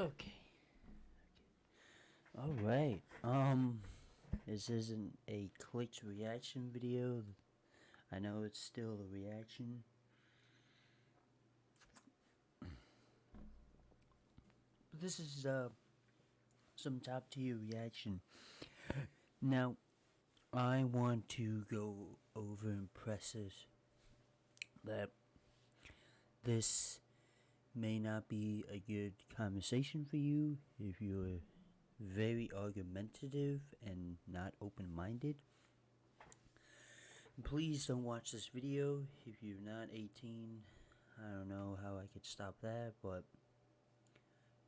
Okay. All right. This isn't a clicked reaction video. I know it's still a reaction. But this is some top tier reaction. Now, I want to go over and preface that this may not be a good conversation for you if you're very argumentative and not open-minded. Please don't watch this video if you're not 18. I don't know how I could stop that, but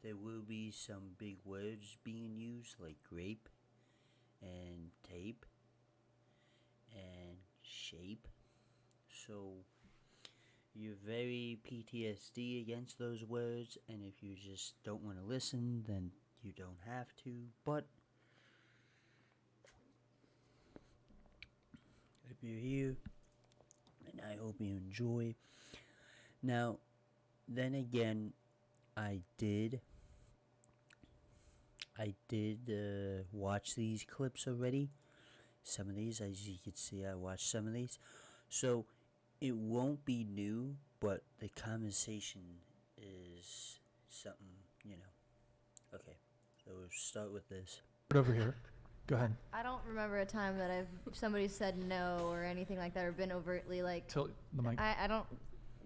there will be some big words being used like grape and tape and shape. So you're very PTSD against those words, and if you just don't want to listen, then you don't have to. But if you're here, and I hope you enjoy. Now, then again, I did watch these clips already. Some of these, as you can see, I watched some of these. So it won't be new, but the conversation is something, Okay, so we'll start with this. Over here. Go ahead. I don't remember a time that somebody said no or anything like that, or been overtly like. Tilt the mic. I don't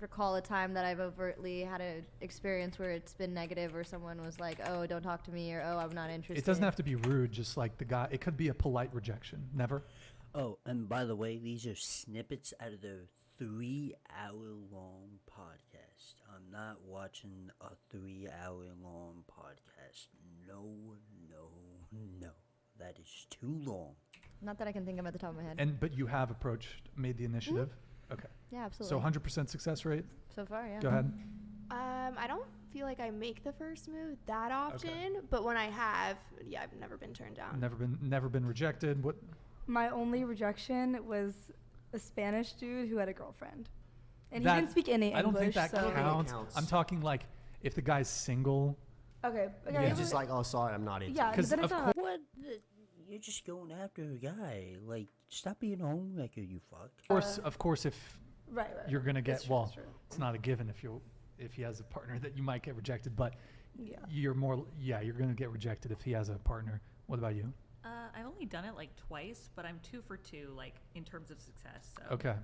recall a time that I've overtly had an experience where it's been negative, or someone was like, "Oh, don't talk to me," or "Oh, I'm not interested." It doesn't have to be rude. Just like the guy, it could be a polite rejection. Never. Oh, and by the way, these are snippets out of the 3-hour-long podcast. I'm not watching a 3-hour-long podcast. No. That is too long. Not that I can think of at the top of my head. But you have made the initiative. Okay. Yeah, absolutely. So 100% success rate. So far, yeah. Go ahead. I don't feel like I make the first move that often, Okay. but when I have, yeah, I've never been turned down. Never been rejected. What? My only rejection was a Spanish dude who had a girlfriend, and That- he didn't speak any English. I don't think that so. counts. I'm talking like if the guy's single. Okay. Yeah. You're just like, oh, sorry, I'm not into Yeah, it. Because then it's of not. What? You're just going after a guy. Like, stop being a homewrecker, you fuck. Of course, if Right. you're gonna get That's true, that's true. it's not a given if he has a partner that you might get rejected, but Yeah. you're gonna get rejected if he has a partner. What about you? I've only done it like twice, but I'm 2 for 2, like in terms of success. So. Okay.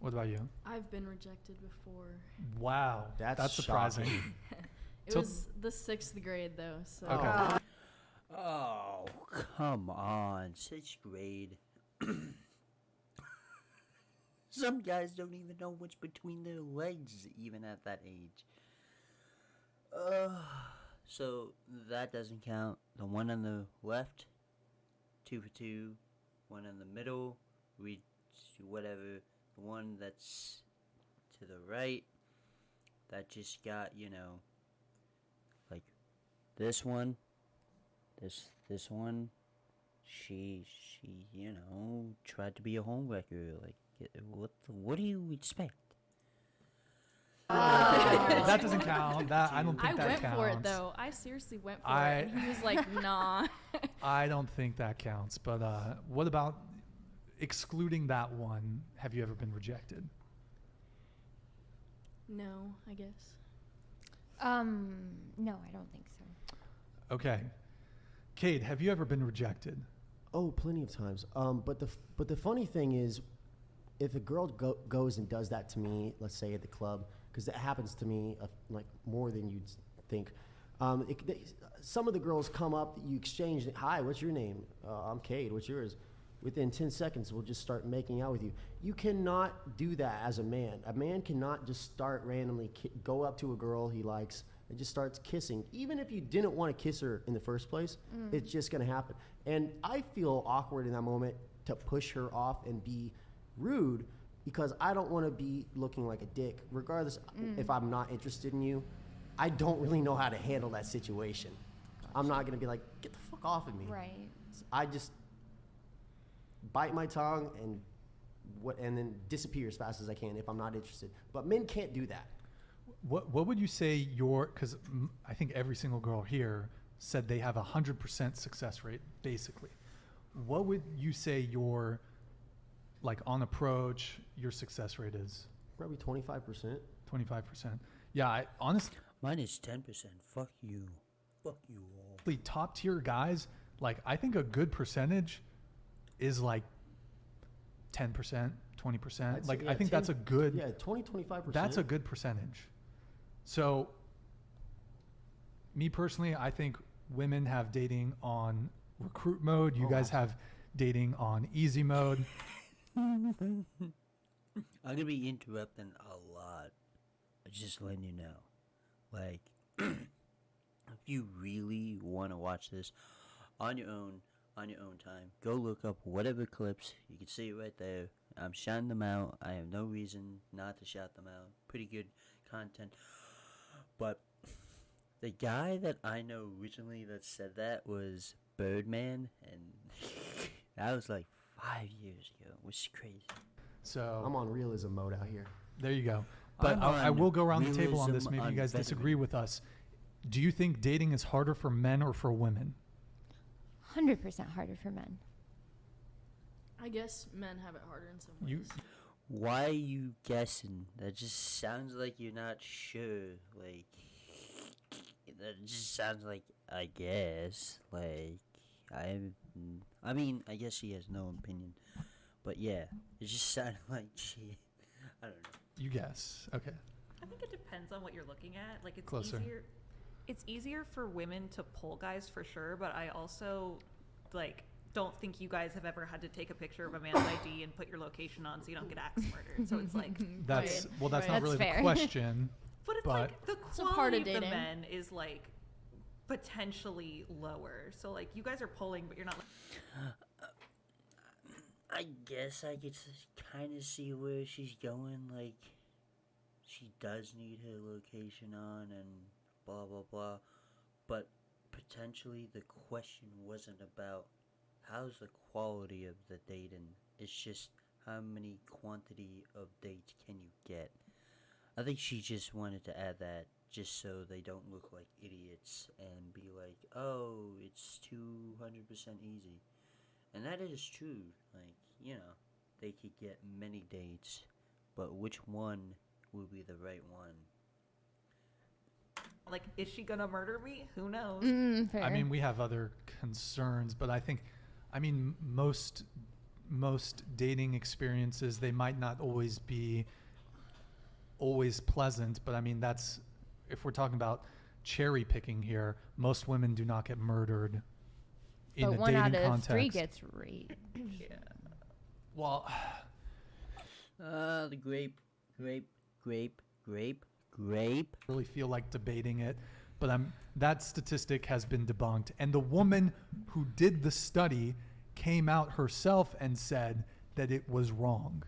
What about you? I've been rejected before. Wow, that's surprising. shocking. It So- was the 6th grade though, so. Okay. Oh, come on. 6th grade. Some guys don't even know what's between their legs, even at that age. So that doesn't count. The one on the left, 2 for 2. One in the middle, whatever. The one that's to the right, that just got, like this one. This one, she tried to be a homewrecker. Like, what do you expect? That doesn't count. I don't think I that went counts. for it though. I seriously went for it. And he was like, nah. I don't think that counts. But what about excluding that one? Have you ever been rejected? No, I guess. No, I don't think so. Okay. Cade, have you ever been rejected? Oh, plenty of times. But the funny thing is, if a girl goes and does that to me, let's say at the club, because that happens to me like more than you'd think. Some of the girls come up, you exchange, hi, what's your name? I'm Cade, what's yours? Within 10 seconds, we'll just start making out with you. You cannot do that as a man. A man cannot just start randomly go up to a girl he likes and just starts kissing. Even if you didn't want to kiss her in the first place, it's just going to happen. And I feel awkward in that moment to push her off and be rude because I don't want to be looking like a dick. Regardless if I'm not interested in you, I don't really know how to handle that situation. Gotcha. I'm not going to be like, get the fuck off of me. Right. I just bite my tongue and then disappear as fast as I can if I'm not interested. But men can't do that. What would you say because I think every single girl here said they have 100% success rate, basically. What would you say your, like, on approach, your success rate is? Probably 25%. 25%. Yeah, honestly, Mine is 10%. Fuck you. Fuck you all. top tier guys, like, I think a good percentage is like 10%, 20%. I'd say, Like, yeah, I think that's a good, Yeah, 25%. that's a good percentage. So, me personally, I think women have dating on recruit mode. You guys have dating on easy mode. I'm gonna be interrupting a lot. Just letting you know. Like, if you really want to watch this on your own time, go look up whatever clips. You can see it right there. I'm shouting them out. I have no reason not to shout them out. Pretty good content. But the guy that I know originally that said that was Birdman, and that was like 5 years ago, which is crazy. So I'm on realism mode out here. there you go. But I'm I on will go around the table on this. realism Maybe you on guys veteran. disagree with us. Do you think dating is harder for men or for women? 100% harder for men. I guess men have it harder in some ways. You Why are you guessing? That just sounds like you're not sure. Like, that just sounds like, I guess. Like, I mean, I guess she has no opinion. But yeah, it just sounded like she, I don't know. you guess. Okay. I think it depends on what you're looking at. Like, it's Closer. easier. It's easier for women to pull guys for sure, but I also like don't think you guys have ever had to take a picture of a man's ID and put your location on so you don't get axe murdered. So it's like, That's Right. well. That's not Right. really That's the fair. question. but it's But- like the a part quality of of the dating. men is like potentially lower. So like you guys are pulling, but you're not. I guess I could kind of see where she's going. Like, she does need her location on and blah, blah, blah. But potentially the question wasn't about how's the quality of the dating. It's just how many quantity of dates can you get. I think she just wanted to add that just so they don't look like idiots and be like, oh, it's 200% easy. And that is true. Like, you know, they could get many dates, but which one will be the right one? Like, is she gonna murder me? Who knows? Fair. I mean, we have other concerns, but I think, I mean, most dating experiences, they might not always be always pleasant, but I mean, that's, if we're talking about cherry picking here, most women do not get murdered in but a one dating out of context. 3 gets raped. Yeah. Well, The grape. really feel like debating it, but that statistic has been debunked. And the woman who did the study came out herself and said that it was wrong.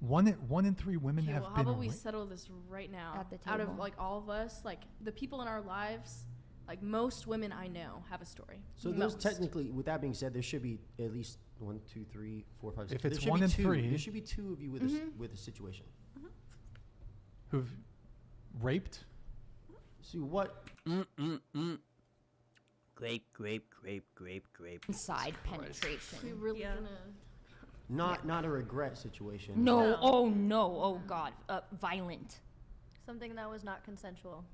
One in 3 women Okay, have well, how been about we raped. settle this right now? At the Out of table. like all of us, like the people in our lives, like most women I know have a story. So there's Most. technically, with that being said, there should be at least 1, 2, 3, 4, 5, 6. If it's there should 1 be in 2. 3. There should be 2 of you with with a situation. Who've raped. See what? Grape. Side penetration. We really Yeah. gonna. Not a regret situation. No. No. Oh no. Oh god. Violent. Something that was not consensual.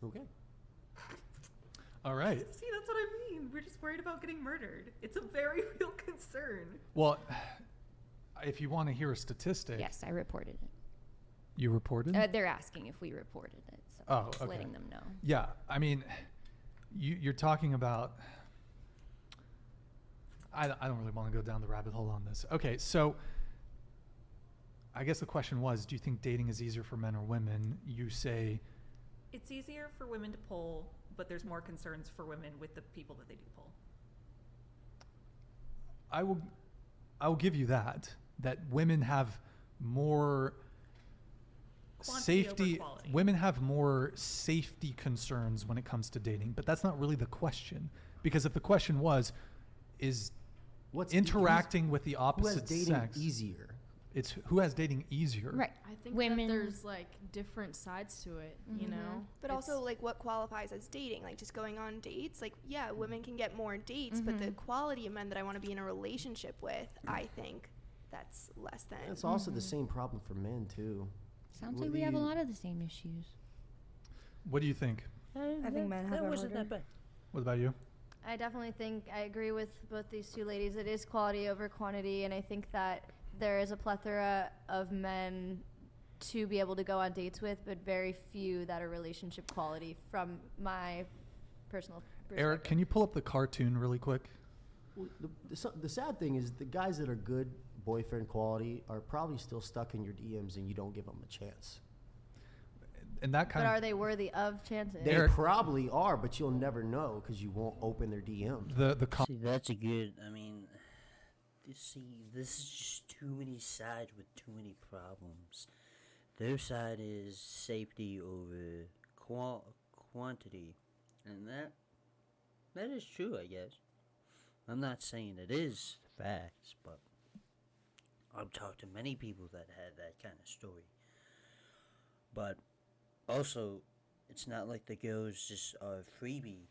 Okay. All right. See, that's what I mean. We're just worried about getting murdered. It's a very real concern. Well, if you want to hear a statistic, Yes, I reported it. you reported. They're asking if we reported it, so Oh, just okay. letting them know. Yeah, I mean, you're talking about. I don't really want to go down the rabbit hole on this. Okay, so I guess the question was, do you think dating is easier for men or women? You say, It's easier for women to pull, but there's more concerns for women with the people that they do pull. I will give you that women have more Quantity over safety. quality. Women have more safety concerns when it comes to dating, but that's not really the question. Because if the question was, is What's interacting with the who has opposite dating sex easier? It's who has dating easier. Right. I think Women- that there's like different sides to it, you know. But also, like, what qualifies as dating? Like, just going on dates? Like, yeah, women can get more dates, but the quality of men that I want to be in a relationship with, I think that's less than. It's also the same problem for men too. Sounds What like do we have a you- lot of the same issues. What do you think? I think men have that it wasn't harder. that bad. What about you? I definitely think I agree with both these two ladies. It is quality over quantity, and I think that there is a plethora of men to be able to go on dates with, but very few that are relationship quality from my personal perspective. Eric, can you pull up the cartoon really quick? Well, the sad thing is the guys that are good boyfriend quality are probably still stuck in your DMs and you don't give them a chance. And that But kind are of they worthy of chances? They Eric- probably are, but you'll never know because you won't open their DMs. See, that's a good. I mean, see, this is just too many sides with too many problems. Their side is safety over quantity, and that is true, I guess. I'm not saying it is facts, but I've talked to many people that had that kind of story. But also, it's not like the girls just are freebie.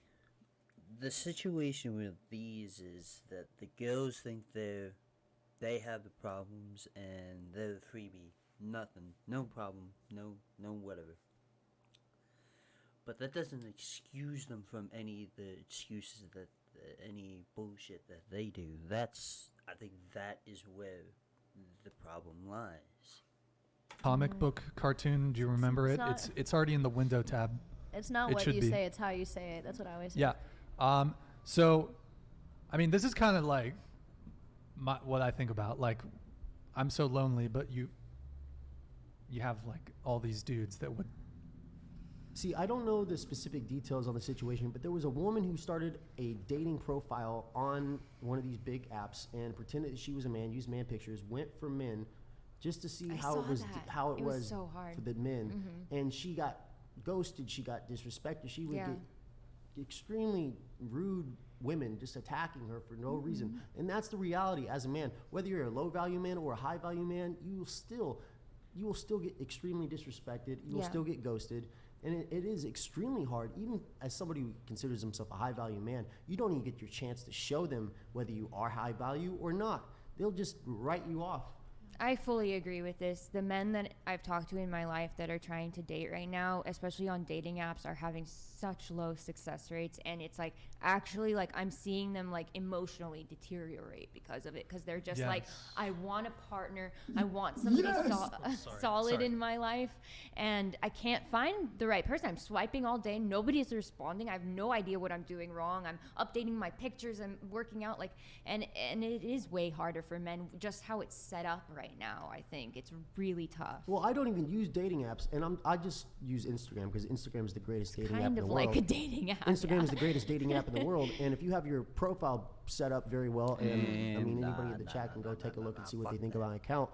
The situation with these is that the girls think they have the problems and they're the freebie. Nothing, no problem, no whatever. But that doesn't excuse them from any of the excuses that any bullshit that they do. I think that is where the problem lies. comic book cartoon, do you remember it? It's not- It's already in the window tab. It's not It what should you be. say, it's how you say it. That's what I always say. Yeah. So, I mean, this is kind of like what I think about. Like, I'm so lonely, but you have like all these dudes that would. See, I don't know the specific details on the situation, but there was a woman who started a dating profile on one of these big apps and pretended that she was a man, used man pictures, went for men, just to see I how saw it was that. how it, It was was so hard. for the men, and she got ghosted, she got disrespected, she would Yeah. get extremely rude women just attacking her for no reason, and that's the reality as a man. Whether you're a low value man or a high value man, you will still get extremely disrespected. You will Yeah. still get ghosted. And it is extremely hard, even as somebody who considers himself a high value man, you don't even get your chance to show them whether you are high value or not. They'll just write you off. I fully agree with this. The men that I've talked to in my life that are trying to date right now, especially on dating apps, are having such low success rates. And it's like, actually, like, I'm seeing them like emotionally deteriorate because of it. Because they're just like, Yes. I want a partner. I want somebody solid Sorry. in my life. And I can't find the right person. I'm swiping all day. Nobody is responding. I have no idea what I'm doing wrong. I'm updating my pictures. I'm working out. Like, and it is way harder for men, just how it's set up right now. I think it's really tough. Well, I don't even use dating apps, and I just use Instagram because Instagram is the greatest dating app in Kind the of world. like a dating app. Instagram yeah. is the greatest dating app in the world, and if you have your profile set up very well, and I mean anybody in the chat can go take a look and see what they think about my account.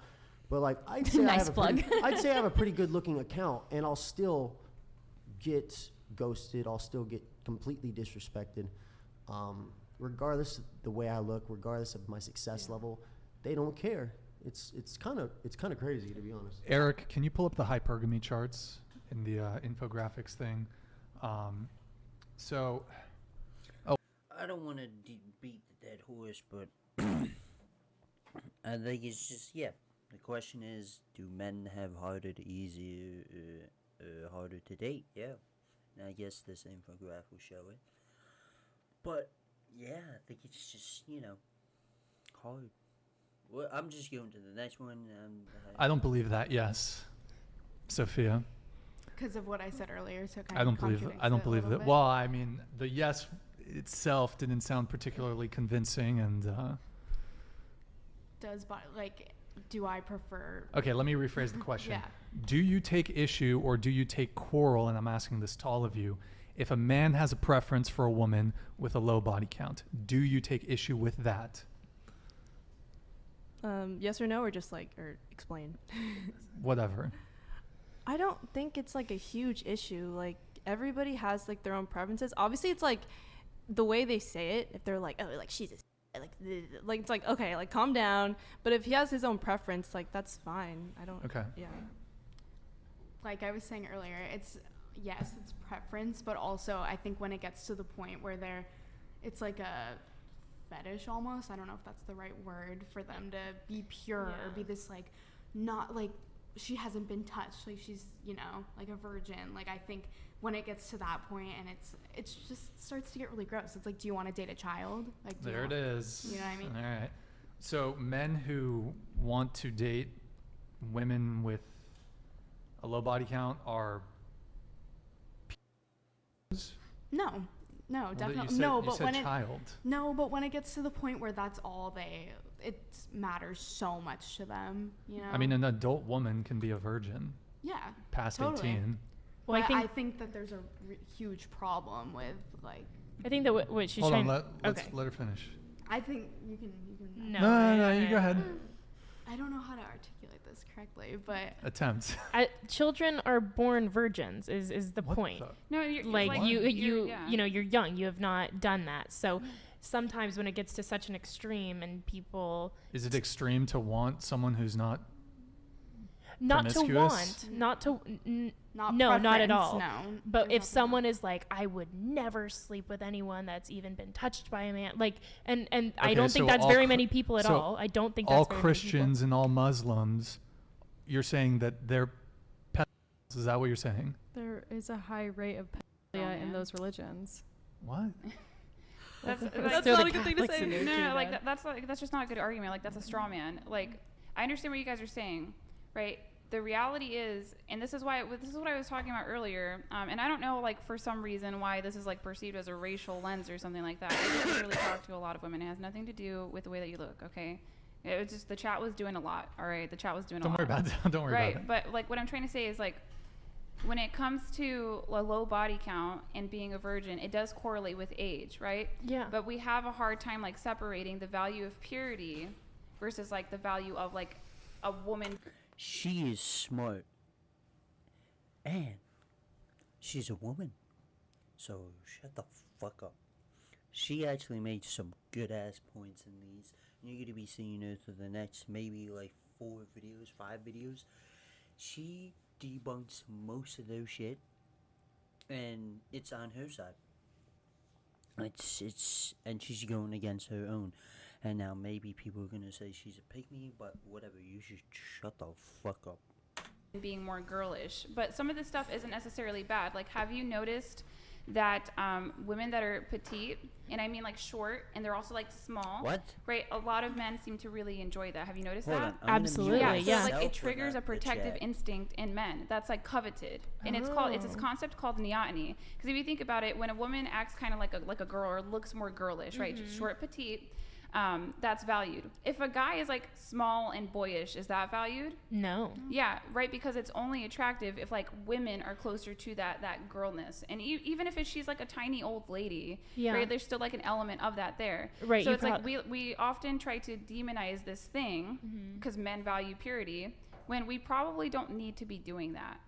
But like I'd say Nice plug. I'd say I have a pretty good looking account, and I'll still get ghosted. I'll still get completely disrespected, regardless of the way I look, regardless of my success level. They don't care. It's kind of crazy, to be honest. Eric, can you pull up the hypergamy charts in the infographics thing? So, I don't want to beat the dead horse, but I think it's just, yeah. The question is, do men have harder to easier, harder to date? Yeah. And I guess this infographic will show it. But, yeah, I think it's just, hard. Well, I'm just going to the next one. I don't believe that. Yes, Sophia. Because of what I said earlier, so kind I of don't believe. contradicts I don't it a believe little that. bit. Well, I mean, the yes itself didn't sound particularly convincing, and Do I prefer? okay. Let me rephrase the question. Yeah. Do you take issue or do you take quarrel? And I'm asking this to all of you. If a man has a preference for a woman with a low body count, do you take issue with that? Yes or no, or just or explain. Whatever. I don't think it's like a huge issue. Like everybody has like their own preferences. Obviously, it's like the way they say it. If they're like, oh, like she's a like it's like, okay, like calm down. But if he has his own preference, like that's fine. I don't. Okay. Yeah. Like I was saying earlier, it's preference, but also I think when it gets to the point where it's like a fetish almost. I don't know if that's the right word for them to be pure or be this like not like she hasn't been touched, like she's, you know, like a virgin. Like I think when it gets to that point and it's just starts to get really gross. It's like, do you want to date a child? Like There it is. You know what I mean? All right. So men who want to date women with a low body count are No, Well, definitely you said, no. you But said when child. but when it gets to the point where that's all it matters so much to them, you know. I mean, an adult woman can be a virgin yeah, past totally. 18. Well, But I think that there's a huge problem with like. I think that what she's Hold trying. on, let's okay. let her finish. I think you can. No, you go ahead. I don't know how to articulate this correctly, but Attempt. Children are born virgins. Is the What point? the- No, you're Like like you yeah. you know, you're young. You have not done that. So sometimes when it gets to such an extreme and people Is it extreme to want someone who's not not to promiscuous? want, not to not no, not at preference, all. No, But There's if someone is like, I would never sleep with anyone that's even been touched by a man, like, and I Okay, don't so think that's all very Chri- many people at so all. I don't think all that's very many people. Christians and all Muslims, you're saying that they're pedophiles. Is that what you're saying? There is a high rate of pedophilia in those religions. What? That's Still not the a good thing to Catholics say. in there No, too, no, like man. that's just not a good argument. Like that's a straw man. Like I understand what you guys are saying, right? The reality is, and this is what I was talking about earlier, and I don't know, like for some reason why this is like perceived as a racial lens or something like that. I didn't really talk to a lot of women. It has nothing to do with the way that you look. Okay, it was just the chat was doing a lot. All right, the chat was doing a lot. Don't worry about it. Don't worry Right, about it. but like what I'm trying to say is like when it comes to a low body count and being a virgin, it does correlate with age, right? Yeah. But we have a hard time like separating the value of purity versus like the value of like a woman. She is smart. And she's a woman. So shut the fuck up. She actually made some good ass points in these. You're gonna be seeing her for the next maybe like 4 videos, 5 videos. She debunks most of those shit. And it's on her side. And she's going against her own. And now maybe people are gonna say she's a pygmy, but whatever, you should shut the fuck up. Being more girlish, but some of this stuff isn't necessarily bad. Like, have you noticed that women that are petite, and I mean like short, and they're also like small, What? right? A lot of men seem to really enjoy that. Have you noticed Hold that? on, I'm gonna Absolutely, mute Yeah, yeah. so like myself it triggers for a not the protective chat. instinct in men that's like coveted, and it's called it's this concept called neoteny. Because if you think about it, when a woman acts kind of like a girl or looks more girlish, right? Short, petite. That's valued. If a guy is like small and boyish, is that valued? No. Yeah, right. Because it's only attractive if like women are closer to that girlness, and even if she's like a tiny old lady, Yeah. right? There's still like an element of that there. Right, So you it's like prob- we often try to demonize this thing because men value purity when we probably don't need to be doing that.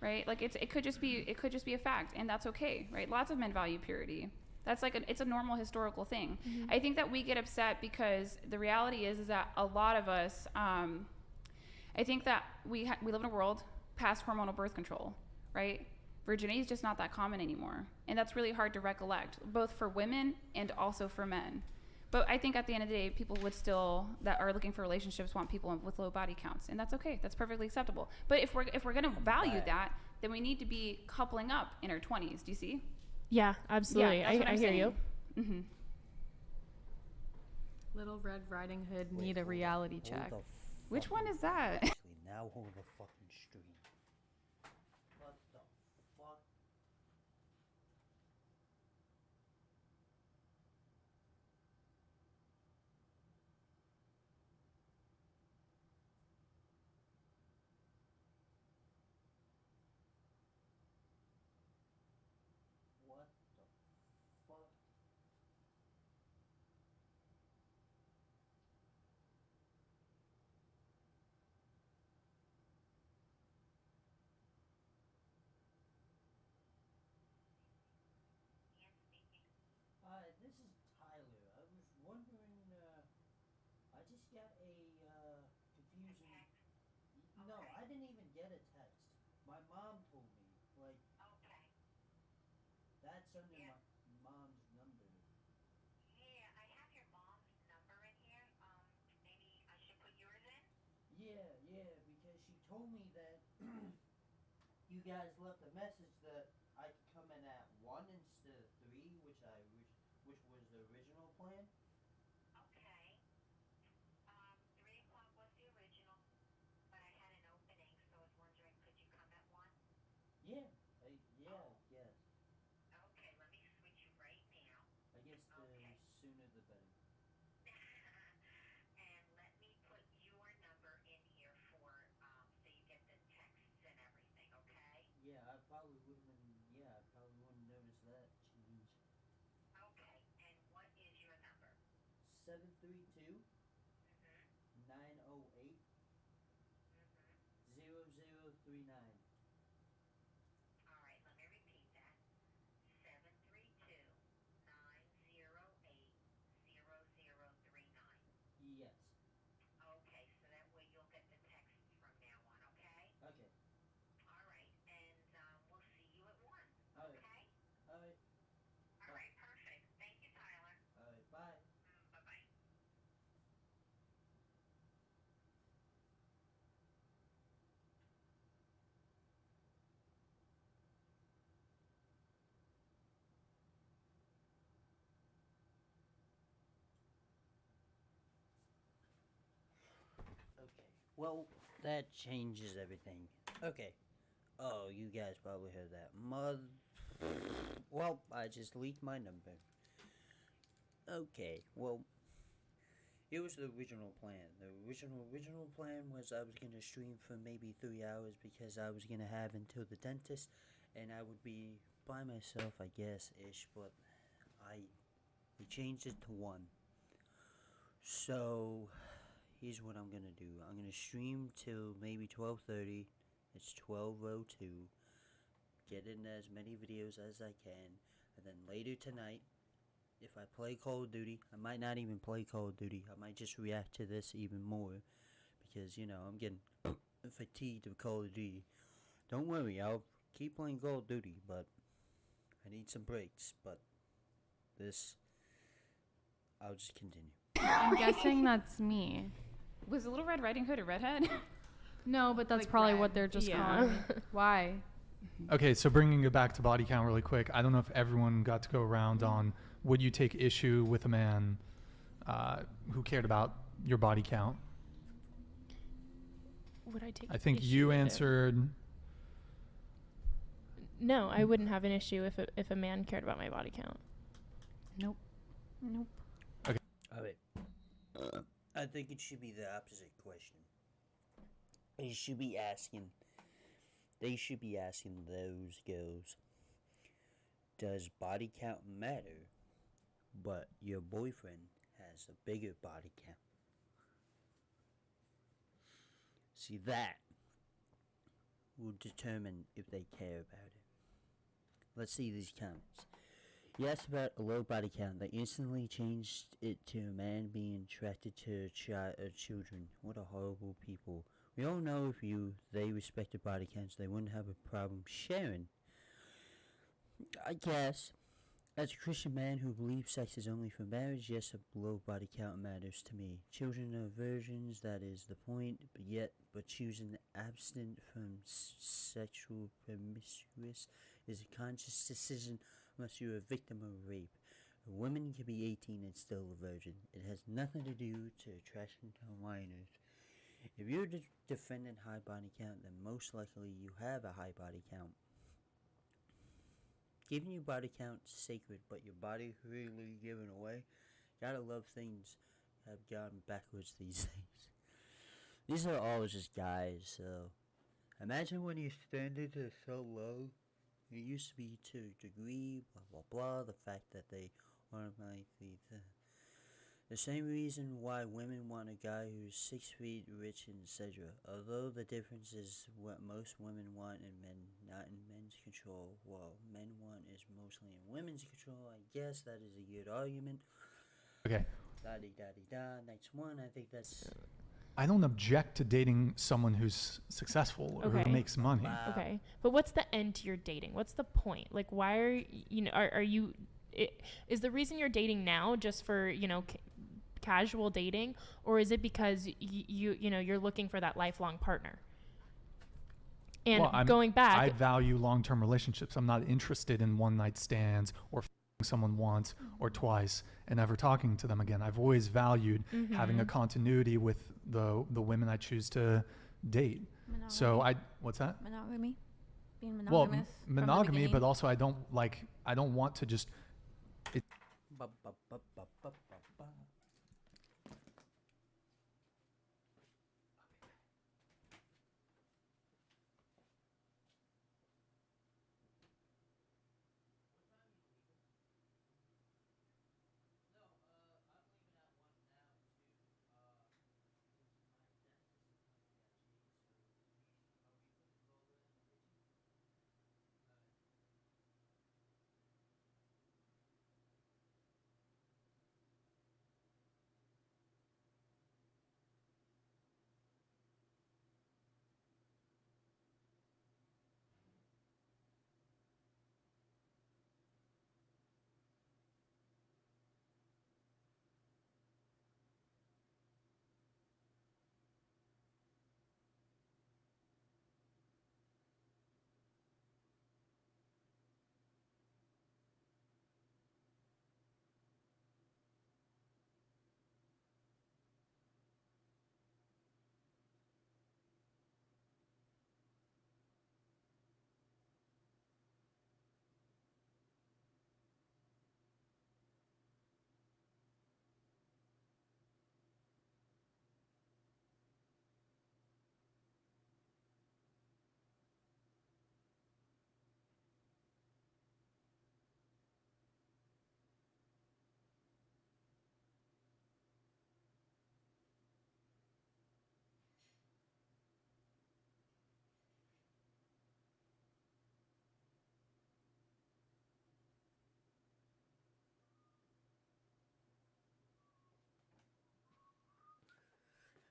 Right? Like it could just be a fact, and that's okay, right? Lots of men value purity. That's like it's a normal historical thing. I think that we get upset because the reality is that a lot of us, I think that we live in a world past hormonal birth control, right? Virginity is just not that common anymore, and that's really hard to recollect, both for women and also for men. But I think at the end of the day, people would still that are looking for relationships want people with low body counts, and that's okay. That's perfectly acceptable. But if we're gonna value that, then we need to be coupling up in our 20s. Do you see? Yeah, absolutely. Yeah, that's what I I'm hear saying. you. Mm-hmm. Little Red Riding Hood need a reality check. Which one is that? Actually, now hold the fucking stream. What the fuck? What the fuck? got a confusion. No, I didn't even get a text. My mom told me. Like, that's under my mom's number. Yeah, because she told me that you guys left a message that I could come in at 1 instead of 3, which was the original plan. Yeah, I guess. I guess the sooner the better. Yeah, I probably would have been. Yeah, I probably wouldn't notice that change. 732 908 0039. Yes. Okay. Alright. Alright. Alright, bye. Okay. Well, that changes everything. Okay. Oh, you guys probably heard that. Well, I just leaked my number. Okay, well, it was the original plan. The original plan was I was gonna stream for maybe 3 hours because I was gonna have until the dentist, and I would be by myself, I guess, ish. But we changed it to 1. So here's what I'm gonna do. I'm gonna stream till maybe 12:30. It's 12:02. Get in as many videos as I can, and then later tonight, if I play Call of Duty, I might not even play Call of Duty. I might just react to this even more because I'm getting fatigued of Call of Duty. Don't worry, I'll keep playing Call of Duty, but I need some breaks. But this, I'll just continue. I'm guessing that's me. Was Little Red Riding Hood a redhead? No, but that's Like probably red. what they're just Yeah. calling me. Why? Okay, so bringing it back to body count really quick. I don't know if everyone got to go around on would you take issue with a man who cared about your body count? Would I take? I think issue you with it? answered. No, I wouldn't have an issue if a man cared about my body count. Nope. Nope. Alright. I think it should be the opposite question. They should be asking those girls, does body count matter, but your boyfriend has a bigger body count? See, that will determine if they care about it. Let's see these comments. You asked about a low body count. They instantly changed it to a man being attracted to children. What a horrible people. We all know if they respected body counts, they wouldn't have a problem sharing. I guess, as a Christian man who believes sex is only for marriage, yes, a low body count matters to me. Children are virgins, that is the point, but choosing abstinent from sexual promiscuous is a conscious decision unless you're a victim of rape. A woman can be 18 and still a virgin. It has nothing to do to attraction to minors. If you're defending high body count, then most likely you have a high body count. Giving your body count sacred, but your body really given away. Gotta love things have gone backwards these days. These are all just guys, so imagine when your standards are so low. It used to be to a degree, blah blah blah. The fact that they automatically the same reason why women want a guy who's 6 feet, rich, and etc. Although the difference is what most women want in men, not in men's control. Well, men want is mostly in women's control. I guess that is a good argument. Okay, La-di-da-di-da. Next one, I think that's... I don't object to dating someone who's successful or Okay. who makes money. Wow. Okay, but what's the end to your dating? What's the point? Like, why are you? Is the reason you're dating now just for casual dating, or is it because you're looking for that lifelong partner? And Well, going back, I value long-term relationships. I'm not interested in one-night stands or f***ing someone once or twice and never talking to them again. I've always valued having a continuity with the women I choose to date. So what's that? Monogamy. Being monogamous. Well, from the monogamy, beginning. but also I don't want to just. Ba-ba-ba-ba-ba-ba-ba.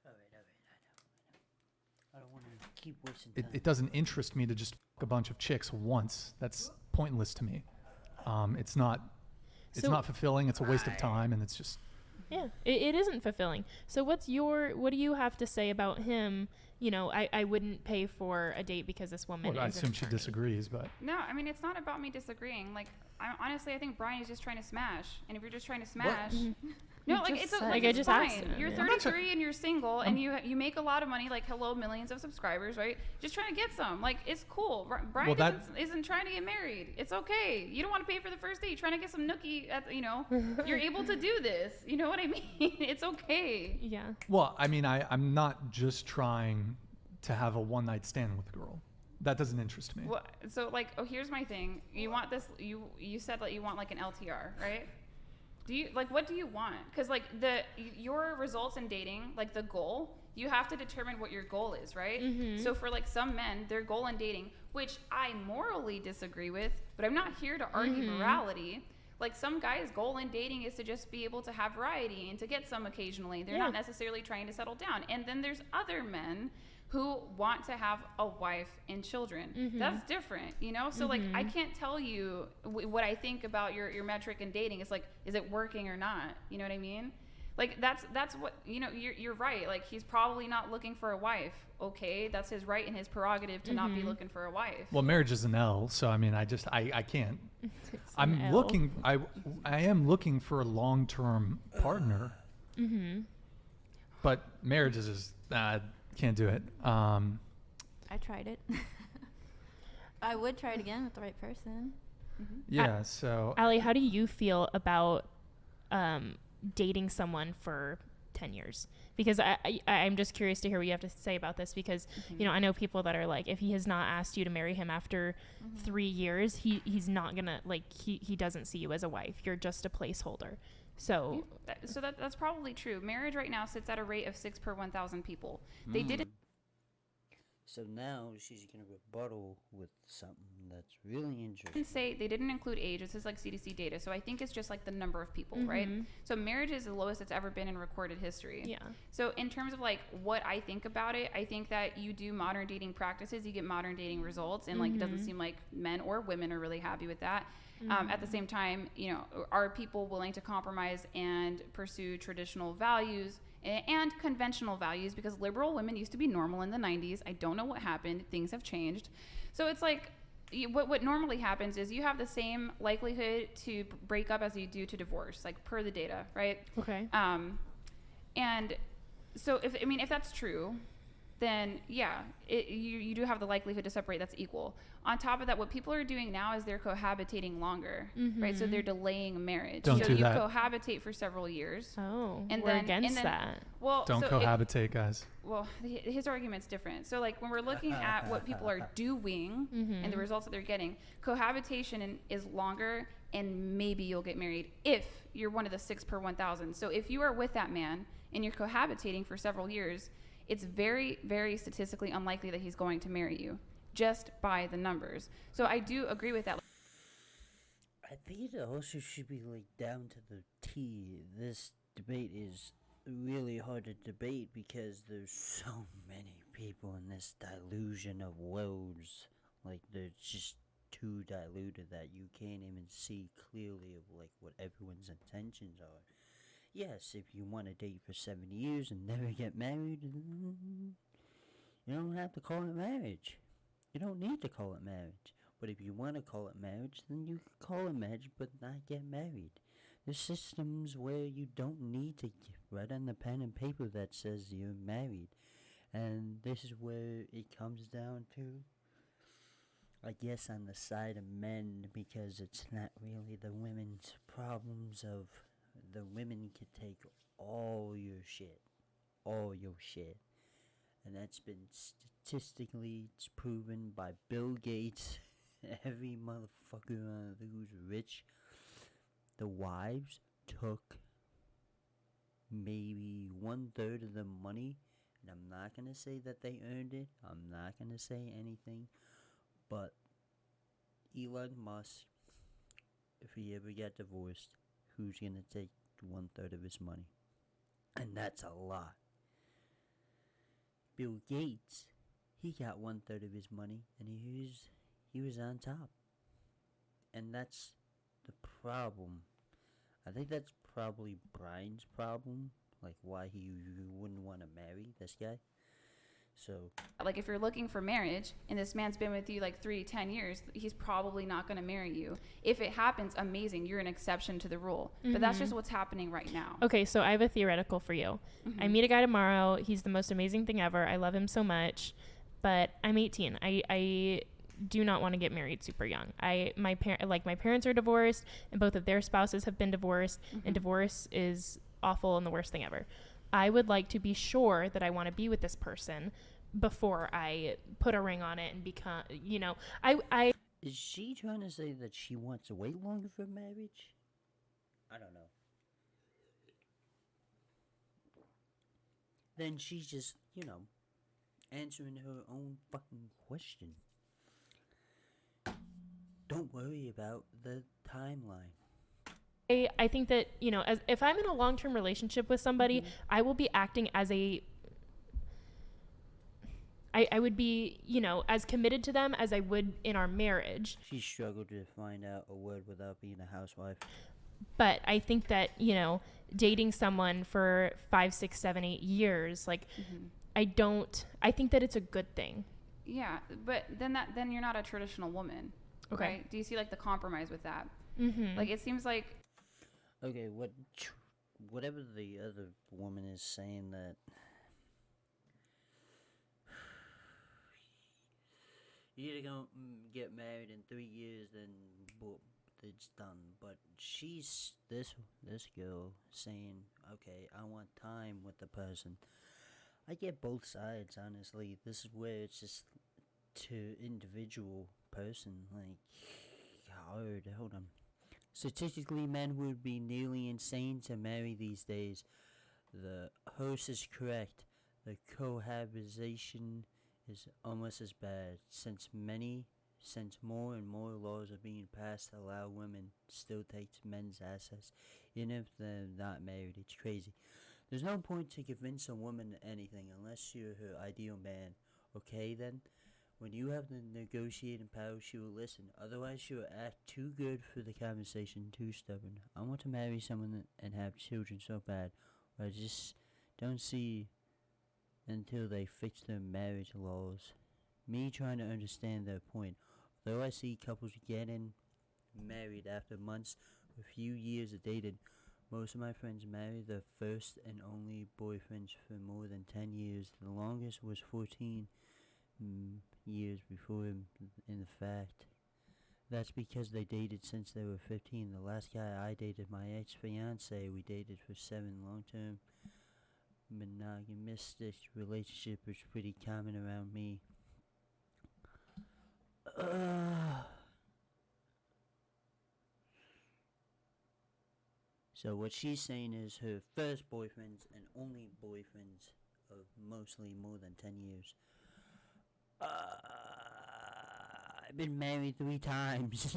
All right. I don't want to keep wasting time. It doesn't interest me to just f*** a bunch of chicks once. That's pointless to me. It's not So- fulfilling. It's a waste of time, and it's just. yeah, it isn't fulfilling. So what do you have to say about him? I wouldn't pay for a date because this woman. Well, I is an assume she attorney. disagrees, but. No, I mean, it's not about me disagreeing. Like, honestly, I think Brian is just trying to smash. And if you're just trying to smash, no, like just it's said. like Like, I it's just asked fine. him, You're yeah. 33 and you're single and you make a lot of money. Like, hello, millions of subscribers, right? Just trying to get some. Like, it's cool. Brian Well, isn't trying to get married. It's okay. You don't want to pay for the first date. You're trying to get some nookie. You're able to do this. You know what I mean? It's okay. Yeah. Well, I mean, I'm not just trying to have a one-night stand with a girl. That doesn't interest me. Well, so like, here's my thing. You want this? You said that you want like an LTR, right? Do you what do you want? Because like your results in dating, like the goal, you have to determine what your goal is, right? So for like some men, their goal in dating, which I morally disagree with, but I'm not here to argue morality. Like some guys' goal in dating is to just be able to have variety and to get some occasionally. They're not necessarily trying to settle down. And then there's other men who want to have a wife and children. That's different, So like, I can't tell you what I think about your metric in dating. It's like, is it working or not? You know what I mean? Like that's what you're right. Like he's probably not looking for a wife. Okay, that's his right and his prerogative to not be looking for a wife. Well, marriage is an L, so I mean, I can't. I'm L. looking. I am looking for a long-term partner. But marriage is just can't do it. I tried it. I would try it again with the right person. Yeah. So. Allie, how do you feel about dating someone for 10 years? Because I'm just curious to hear what you have to say about this, because I know people that are like, if he has not asked you to marry him after 3 years, he's not gonna, like, he doesn't see you as a wife. You're just a placeholder. So that's probably true. Marriage right now sits at a rate of 6 per 1,000 people. They did it. So now she's gonna rebuttal with something that's really Didn't interesting. say they didn't include age. This is like CDC data, so I think it's just like the number of people, right? So marriage is the lowest it's ever been in recorded history. Yeah. So in terms of like what I think about it, I think that you do modern dating practices, you get modern dating results, and like it doesn't seem like men or women are really happy with that. At the same time, you know, are people willing to compromise and pursue traditional values and conventional values? Because liberal women used to be normal in the 90s. I don't know what happened. Things have changed. So it's like what normally happens is you have the same likelihood to break up as you do to divorce, like per the data, right? Okay. And so if that's true, then yeah, you do have the likelihood to separate that's equal. On top of that, what people are doing now is they're cohabitating longer, right? So they're delaying marriage. Don't so do you that. cohabitate for several years. Oh, And we're then- against and then- that. Well, Don't so cohabitate, guys. well, his argument's different. So like when we're looking at what people are doing and the results that they're getting, cohabitation is longer, and maybe you'll get married if you're one of the 6 per 1,000. So if you are with that man and you're cohabitating for several years, it's very, very statistically unlikely that he's going to marry you, just by the numbers. So I do agree with that. I think it also should be like down to the T. This debate is really hard to debate because there's so many people in this delusion of worlds. Like they're just too diluted that you can't even see clearly of like what everyone's intentions are. Yes, if you want to date for 7 years and never get married, you don't have to call it marriage. You don't need to call it marriage. But if you want to call it marriage, then you can call it marriage but not get married. There's systems where you don't need to write on the pen and paper that says you're married. And this is where it comes down to, I guess, on the side of men, because it's not really the women's problems of the women can take all your shit. And that's been statistically proven by Bill Gates. Every motherfucker who's rich, the wives took maybe 1/3 of the money. And I'm not going to say that they earned it. I'm not going to say anything. But Elon Musk, if he ever got divorced, who's going to take 1/3 of his money? And that's a lot. Bill Gates, he got 1/3 of his money, and he was on top. And that's the problem. I think that's probably Brian's problem, like why he wouldn't want to marry this guy. So, Like if you're looking for marriage and this man's been with you like 3 to 10 years, he's probably not going to marry you. If it happens, amazing, you're an exception to the rule. But that's just what's happening right now. Okay, so I have a theoretical for you. I meet a guy tomorrow. He's the most amazing thing ever. I love him so much, but I'm 18. I do not want to get married super young. My parents are divorced, and both of their spouses have been divorced, and divorce is awful and the worst thing ever. I would like to be sure that I want to be with this person before I put a ring on it and become, I is she trying to say that she wants to wait longer for marriage? I don't know. Then she's just, answering her own fucking question. Don't worry about the timeline. I think that, as if I'm in a long-term relationship with somebody, I will be acting as I would be, as committed to them as I would in our marriage. She struggled to find out a word without being a housewife. But I think that, dating someone for 5, 6, 7, 8 years, like, I think that it's a good thing. Yeah, but then you're not a traditional woman. Okay. Right? Do you see like the compromise with that? Like it seems like Okay, whatever the other woman is saying, that you either gonna get married in 3 years, then boom, it's done. But she's this girl saying, okay, I want time with the person. I get both sides, honestly. This is where it's just to individual person, like hard. Hold on. Statistically, men would be nearly insane to marry these days. The host is correct. The cohabitation is almost as bad, since more and more laws are being passed to allow women to still take men's assets, even if they're not married. It's crazy. There's no point to convince a woman anything unless you're her ideal man. Okay, then? When you have the negotiating power, she will listen. Otherwise, she will act too good for the conversation, too stubborn. I want to marry someone and have children so bad, but I just don't see until they fix their marriage laws. Me trying to understand their point. Though I see couples getting married after months or a few years of dating, most of my friends married their first and only boyfriends for more than 10 years. The longest was 14 years before in the fact. That's because they dated since they were 15. The last guy I dated, my ex-fiance, we dated for 7 long-term monogamous relationship, was pretty common around me. So what she's saying is her first boyfriends and only boyfriends of mostly more than 10 years. I've been married 3 times.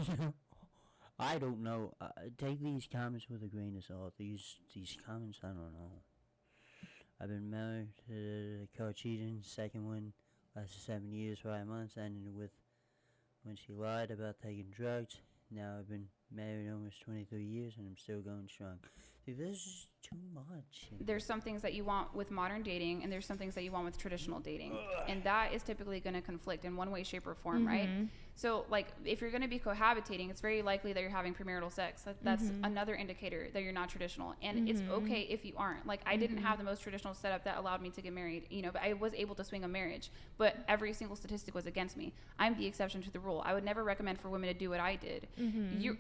I don't know. Take these comments with a grain of salt. These comments, I don't know. I've been married to caught cheating. Second one lasted 7 years, 5 months. Ended with when she lied about taking drugs. Now I've been married almost 23 years and I'm still going strong. See, this is too much. There's some things that you want with modern dating and there's some things that you want with traditional dating. And that is typically going to conflict in one way, shape, or form, right? So, like, if you're going to be cohabitating, it's very likely that you're having premarital sex. That's another indicator that you're not traditional. And it's okay if you aren't. Like, I didn't have the most traditional setup that allowed me to get married, you know, but I was able to swing a marriage. But every single statistic was against me. I'm the exception to the rule. I would never recommend for women to do what I did.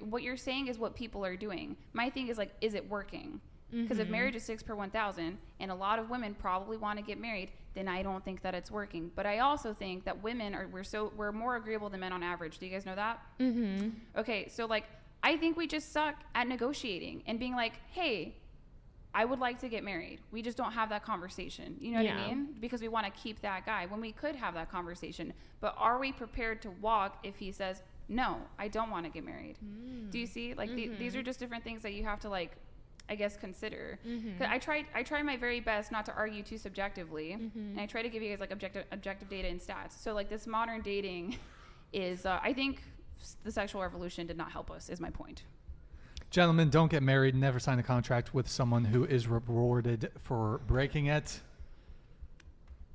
What you're saying is what people are doing. My thing is, like, is it working? Because if marriage is 6 per 1,000 and a lot of women probably want to get married, then I don't think that it's working. But I also think that women we're more agreeable than men on average. Do you guys know that? Okay, so like I think we just suck at negotiating and being like, hey, I would like to get married. We just don't have that conversation. You know what I mean? Because we want to keep that guy when we could have that conversation. But are we prepared to walk if he says, no, I don't want to get married? Do you see? Like these are just different things that you have to like, I guess, consider. 'Cause I try my very best not to argue too subjectively, and I try to give you guys like objective data and stats. So like this modern dating is, I think the sexual revolution did not help us. Is my point. Gentlemen, don't get married. Never sign a contract with someone who is rewarded for breaking it.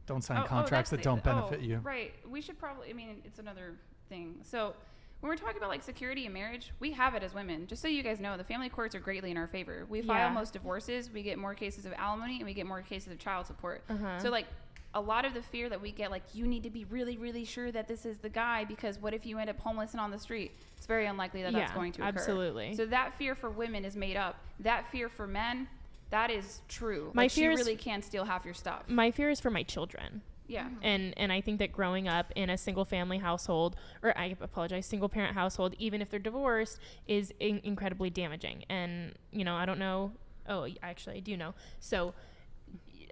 Don't sign contracts that don't benefit you. Right. We should probably. I mean, it's another thing. So. When we're talking about like security in marriage, we have it as women. Just so you guys know, the family courts are greatly in our favor. We file most divorces, we get more cases of alimony, and we get more cases of child support. So like a lot of the fear that we get, like you need to be really, really sure that this is the guy because what if you end up homeless and on the street? It's very unlikely that that's going to occur. Absolutely. So that fear for women is made up. That fear for men, that is true. My fear really can steal half your stuff. My fear is for my children. Yeah. And I think that growing up in a single family household, or I apologize, single parent household, even if they're divorced, is incredibly damaging. And, you know, I don't know. Oh, actually, I do know. So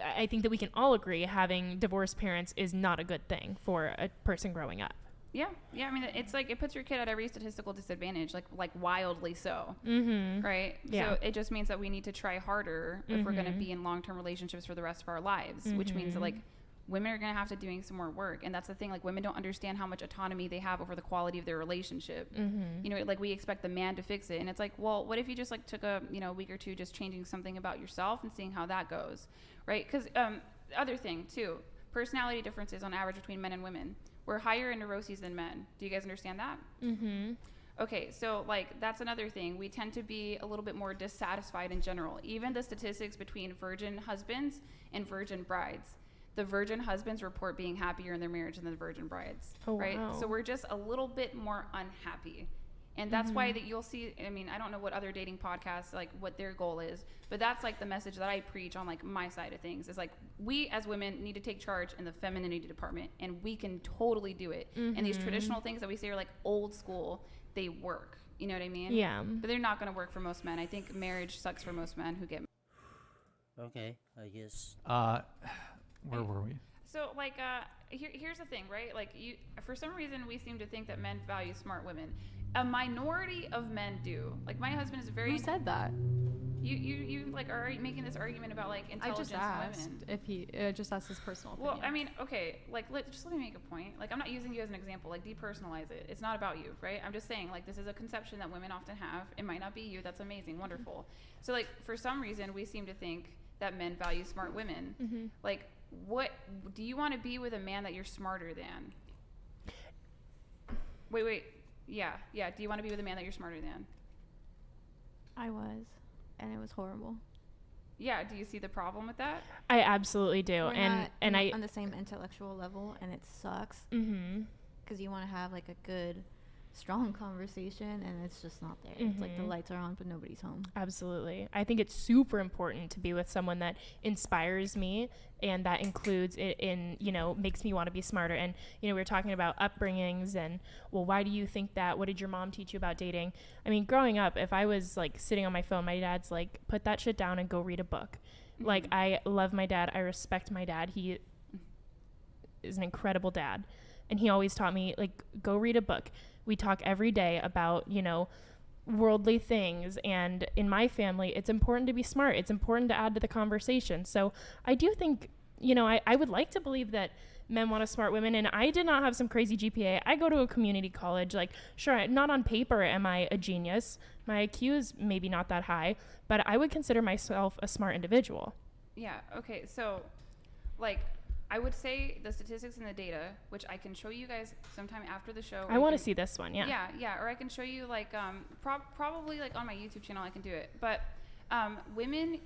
I think that we can all agree having divorced parents is not a good thing for a person growing up. Yeah. I mean, it's like it puts your kid at every statistical disadvantage, like wildly so. Right. Yeah. So it just means that we need to try harder if we're going to be in long-term relationships for the rest of our lives, which means that like women are going to have to doing some more work. And that's the thing, like women don't understand how much autonomy they have over the quality of their relationship. You know, like we expect the man to fix it. And it's like, well, what if you just like took a, you know, week or two just changing something about yourself and seeing how that goes, right? Because other thing too, personality differences on average between men and women. We're higher in neuroses than men. Do you guys understand that? Okay, so like that's another thing. We tend to be a little bit more dissatisfied in general. Even the statistics between virgin husbands and virgin brides. The virgin husbands report being happier in their marriage than the virgin brides, right? Wow. So we're just a little bit more unhappy. And that's why that you'll see, I mean, I don't know what other dating podcasts, like what their goal is, but that's like the message that I preach on like my side of things is like, we as women need to take charge in the femininity department and we can totally do it. And these traditional things that we say are like old school, they work. You know what I mean? Yeah. But they're not going to work for most men. I think marriage sucks for most men who get married. Okay, I guess. Where were we? So, like, here's the thing, right? Like, for some reason, we seem to think that men value smart women. A minority of men do. Like, my husband is very. Who said that? You like are making this argument about like intelligence I just asked women. if he just asked his personal opinion. Well, I mean, okay, like let me make a point. Like, I'm not using you as an example. Like, depersonalize it. It's not about you, right? I'm just saying, like, this is a conception that women often have. It might not be you. That's amazing, wonderful. So, like, for some reason, we seem to think that men value smart women. Mm-hmm. Like, what do you want to be with a man that you're smarter than? Wait. Yeah. Do you want to be with a man that you're smarter than? I was, and it was horrible. Yeah. Do you see the problem with that? I absolutely do. We're and not I on the same intellectual level, and it sucks. Mm-hmm. Because you want to have like a good, strong conversation, and it's just not there. It's like the lights are on, but nobody's home. Absolutely. I think it's super important to be with someone that inspires me, and that includes it in, makes me want to be smarter. And, we were talking about upbringings and, well, why do you think that? What did your mom teach you about dating? I mean, growing up, if I was like sitting on my phone, my dad's like, put that shit down and go read a book. Mm-hmm. Like, I love my dad. I respect my dad. He is an incredible dad. And he always taught me, like, go read a book. We talk every day about, worldly things. And in my family, it's important to be smart. It's important to add to the conversation. So I do think, I would like to believe that men want to smart women. And I did not have some crazy GPA. I go to a community college. Like, sure, not on paper am I a genius. My IQ is maybe not that high, but I would consider myself a smart individual. Yeah. Okay. So, like, I would say the statistics and the data, which I can show you guys sometime after the show. I want to see this one, yeah. Yeah, or I can show you, like, probably, like, on my YouTube channel I can do it. But women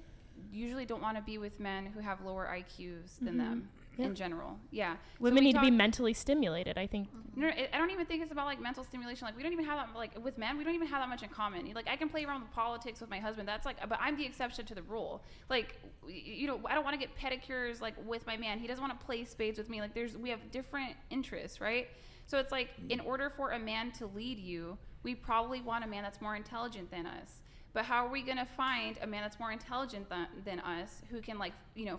usually don't want to be with men who have lower IQs than them in general. Yeah. Women need to be mentally stimulated, I think. No, I don't even think it's about, like, mental stimulation. Like, we don't even have that, like, with men, we don't even have that much in common. Like, I can play around with politics with my husband. That's, like, but I'm the exception to the rule. Like, I don't want to get pedicures, like, with my man. He doesn't want to play spades with me. Like, we have different interests, right? So it's like, in order for a man to lead you, we probably want a man that's more intelligent than us. But how are we going to find a man that's more intelligent than us who can, like,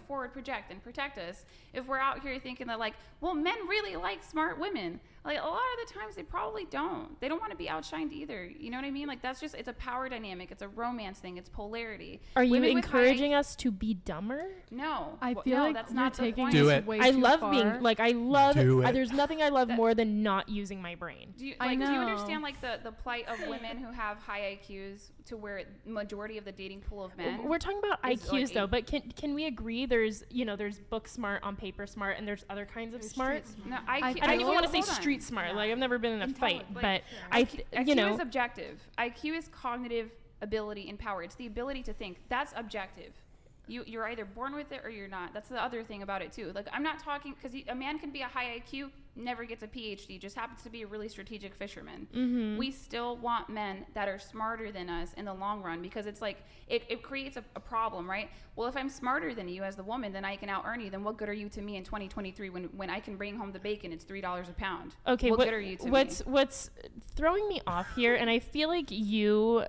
forward project and protect us if we're out here thinking that, like, well, men really like smart women? Like, a lot of the times they probably don't. They don't want to be outshined either. You know what I mean? Like, that's just, it's a power dynamic. It's a romance thing. It's polarity. Are you encouraging us to be dumber? No. I feel like that's you're not taking the point. Do it. way I too love far. being, like, I love, Do it. there's nothing I love more than not using my brain. Do you I know. understand, like, the plight of women who have high IQs to where majority of the dating pool of men? We're talking about is, IQs, like, though, but can we agree there's book smart on paper smart, and there's other kinds of smart? No, I don't even want to say street smart. Like, I've never been in a fight, but IQ is objective. IQ is cognitive ability and power. It's the ability to think. That's objective. You're either born with it or you're not. That's the other thing about it too. Like, I'm not talking, because a man can be a high IQ, never gets a PhD, just happens to be a really strategic fisherman. Mm-hmm. We still want men that are smarter than us in the long run, because it's like it creates a problem, right? Well, if I'm smarter than you as the woman, then I can out earn you. Then what good are you to me in 2023 when I can bring home the bacon? It's $3 a pound. Okay, what good are you to me? What's throwing me off here, and I feel like you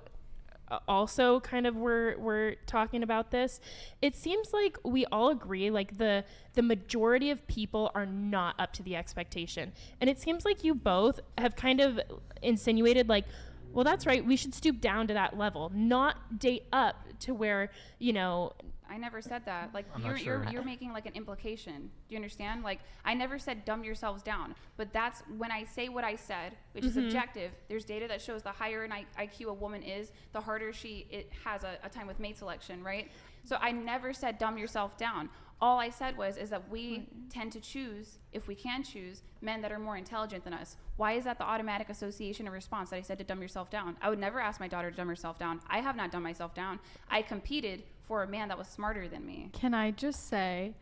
also kind of were talking about this. It seems like we all agree, like, the majority of people are not up to the expectation, and it seems like you both have kind of insinuated, like, well, that's right, we should stoop down to that level, not date up to where I never said that. Like, I'm not sure. you're making, like, an implication. Do you understand? Like, I never said dumb yourselves down. But that's when I say what I said, which is objective. There's data that shows the higher an IQ a woman is, the harder it has a time with mate selection, right? So I never said dumb yourself down. All I said is that we tend to choose, if we can choose, men that are more intelligent than us. Why is that the automatic association or response that I said to dumb yourself down? I would never ask my daughter to dumb herself down. I have not dumbed myself down. I competed for a man that was smarter than me. Can I just say,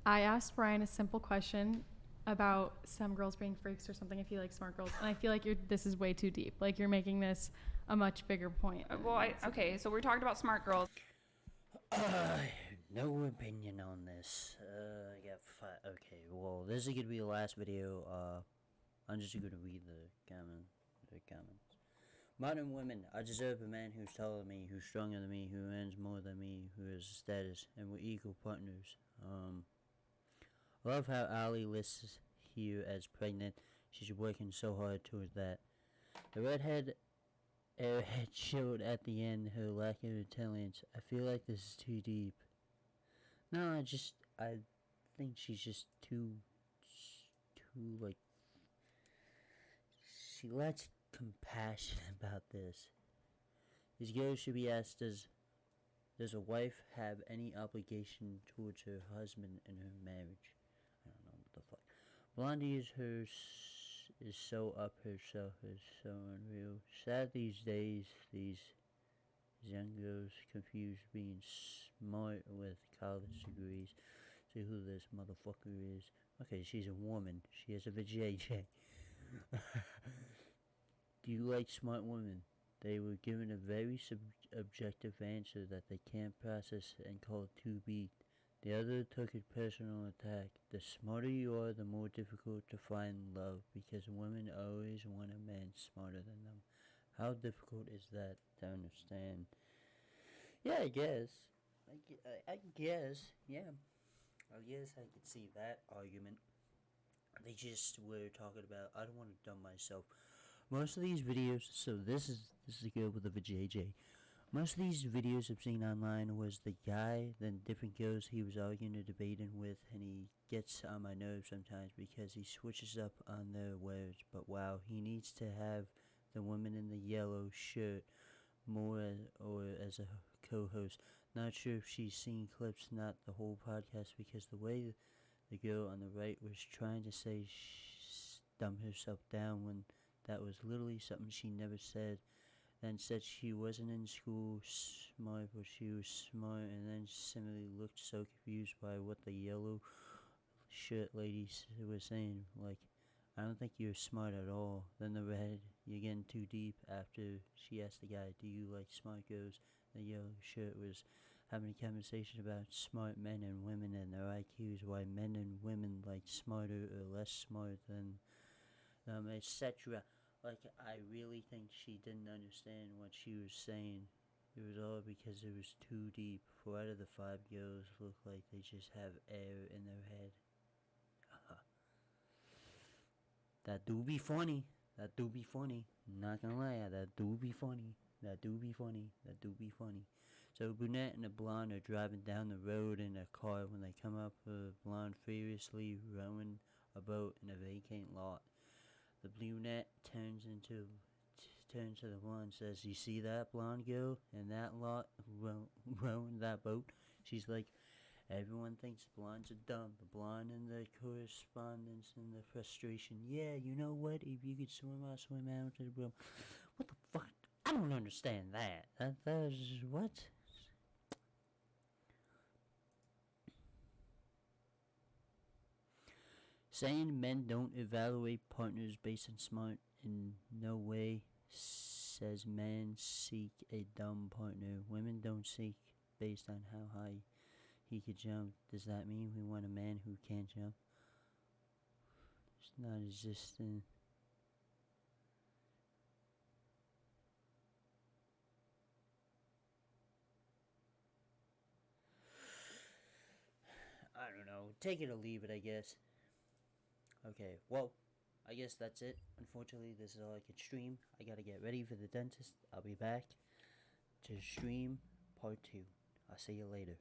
I asked Brian a simple question about some girls being freaks or something if you like smart girls, and I feel like this is way too deep. Like, you're making this a much bigger point. Okay, so we're talking about smart girls. No opinion on this. I got okay, well, this is gonna be the last video. I'm just gonna read the comments. Modern women, I deserve a man who's taller than me, who's stronger than me, who earns more than me, who has status, and we're equal partners. Love how Ali lists here as pregnant. She's working so hard towards that. The redhead airhead showed at the end her lack of intelligence. I feel like this is too deep. No, I think she's just too, like, she lacks compassion about this. These girls should be asked, does a wife have any obligation towards her husband in her marriage? I don't know what the fuck. Blondie is so up herself, is so unreal. Sad these days, these young girls confuse being smart with college degrees. See who this motherfucker is. Okay, she's a woman. She has a vajayjay. Do you like smart women? They were given a very objective answer that they can't process and called too beat. The other took a personal attack. The smarter you are, the more difficult to find love, because women always want a man smarter than them. How difficult is that to understand? Yeah, I guess. I guess, yeah. I guess I could see that argument. They just were talking about, I don't want to dumb myself. Most of these videos, so this is a girl with a vajayjay. Most of these videos I've seen online was the guy, then different girls he was arguing or debating with, and he gets on my nerves sometimes because he switches up on their words. But wow, he needs to have the woman in the yellow shirt more as a co-host. Not sure if she's seen clips, not the whole podcast, because the way the girl on the right was trying to say dumb herself down when that was literally something she never said. Then said she wasn't in school smart, but she was smart, and then similarly looked so confused by what the yellow shirt lady was saying. Like, I don't think you're smart at all. Then the red, you're getting too deep after she asked the guy, do you like smart girls? The yellow shirt was having a conversation about smart men and women and their IQs, why men and women like smarter or less smart than them, etc. Like, I really think she didn't understand what she was saying. It was all because it was too deep. 4 out of the 5 girls look like they just have air in their head. That do be funny. That do be funny. Not gonna lie, that do be funny. That do be funny. That do be funny. So brunette and a blonde are driving down the road in a car. When they come up, a blonde furiously rowing a boat in a vacant lot. The brunette turns to the blonde and says, you see that blonde girl in that lot rowing that boat? She's like, everyone thinks blondes are dumb. The blonde and the correspondence and the frustration. Yeah, you know what? If you could swim, I'll swim out to the brim. What the fuck? I don't understand that. That is what? Saying men don't evaluate partners based on smart in no way says men seek a dumb partner. Women don't seek based on how high he could jump. Does that mean we want a man who can't jump? It's not existent. I don't know. Take it or leave it, I guess. Okay, well, I guess that's it. Unfortunately, this is all I can stream. I gotta get ready for the dentist. I'll be back to stream part 2. I'll see you later.